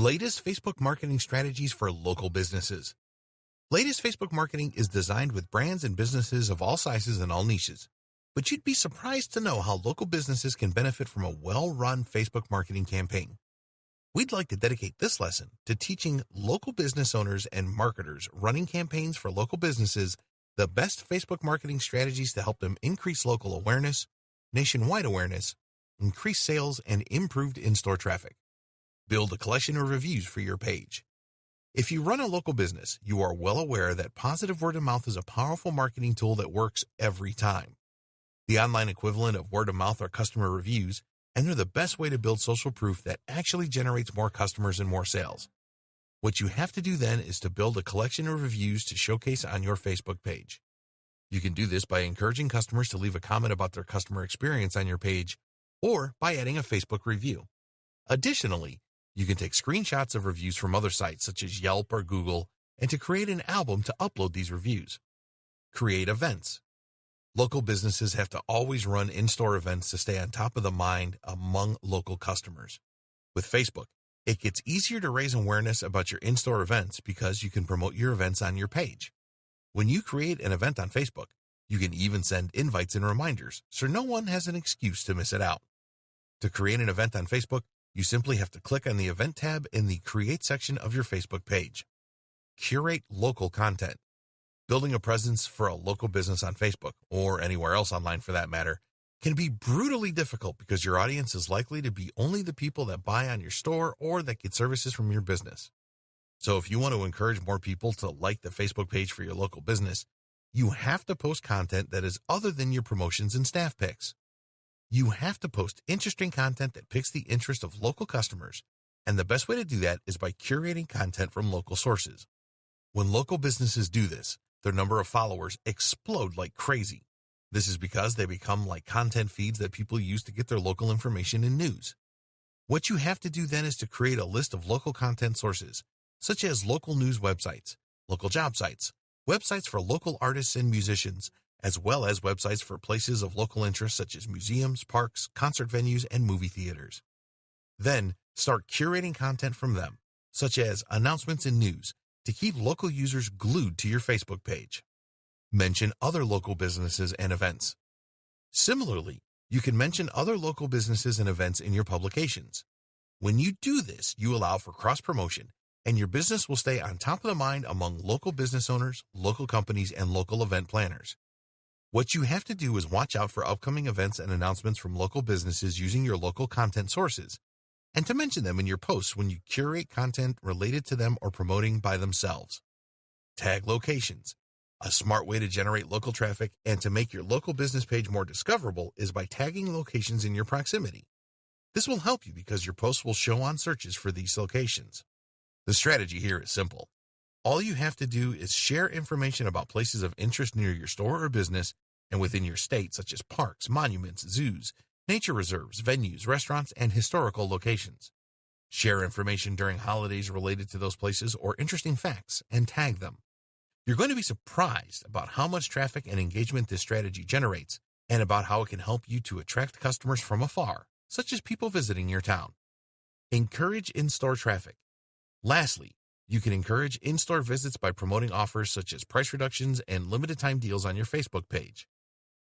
Latest Facebook marketing strategies for local businesses. Latest Facebook marketing is designed with brands and businesses of all sizes and all niches. But you'd be surprised to know how local businesses can benefit from a well-run Facebook marketing campaign. We'd like to dedicate this lesson to teaching local business owners and marketers running campaigns for local businesses the best Facebook marketing strategies to help them increase local awareness, nationwide awareness, increase sales, and improved in-store traffic. Build a collection of reviews for your page. If you run a local business, you are well aware that positive word of mouth is a powerful marketing tool that works every time. The online equivalent of word of mouth are customer reviews, and they're the best way to build social proof that actually generates more customers and more sales. What you have to do then is to build a collection of reviews to showcase on your Facebook page. You can do this by encouraging customers to leave a comment about their customer experience on your page, or by adding a Facebook review. Additionally, you can take screenshots of reviews from other sites such as Yelp or Google and to create an album to upload these reviews. Create events. Local businesses have to always run in-store events to stay on top of the mind among local customers. With Facebook, it gets easier to raise awareness about your in-store events because you can promote your events on your page. When you create an event on Facebook, you can even send invites and reminders so no one has an excuse to miss it out. To create an event on Facebook, you simply have to click on the Event tab in the Create section of your Facebook page. Curate local content. Building a presence for a local business on Facebook, or anywhere else online for that matter, can be brutally difficult because your audience is likely to be only the people that buy on your store or that get services from your business. So if you want to encourage more people to like the Facebook page for your local business, you have to post content that is other than your promotions and staff pics. You have to post interesting content that piques the interest of local customers, and the best way to do that is by curating content from local sources. When local businesses do this, their number of followers explode like crazy. This is because they become like content feeds that people use to get their local information and news. What you have to do then is to create a list of local content sources, such as local news websites, local job sites, websites for local artists and musicians, as well as websites for places of local interest such as museums, parks, concert venues, and movie theaters. Then, start curating content from them, such as announcements and news, to keep local users glued to your Facebook page. Mention other local businesses and events. Similarly, you can mention other local businesses and events in your publications. When you do this, you allow for cross-promotion, and your business will stay on top of the mind among local business owners, local companies, and local event planners. What you have to do is watch out for upcoming events and announcements from local businesses using your local content sources, and to mention them in your posts when you curate content related to them or promoting by themselves. Tag locations. A smart way to generate local traffic and to make your local business page more discoverable is by tagging locations in your proximity. This will help you because your posts will show on searches for these locations. The strategy here is simple. All you have to do is share information about places of interest near your store or business and within your state, such as parks, monuments, zoos, nature reserves, venues, restaurants, and historical locations. Share information during holidays related to those places or interesting facts and tag them. You're going to be surprised about how much traffic and engagement this strategy generates and about how it can help you to attract customers from afar, such as people visiting your town. Encourage in-store traffic. Lastly, you can encourage in-store visits by promoting offers such as price reductions and limited-time deals on your Facebook page.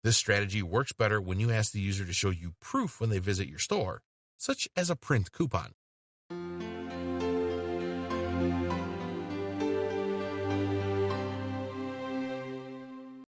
This strategy works better when you ask the user to show you proof when they visit your store, such as a print coupon.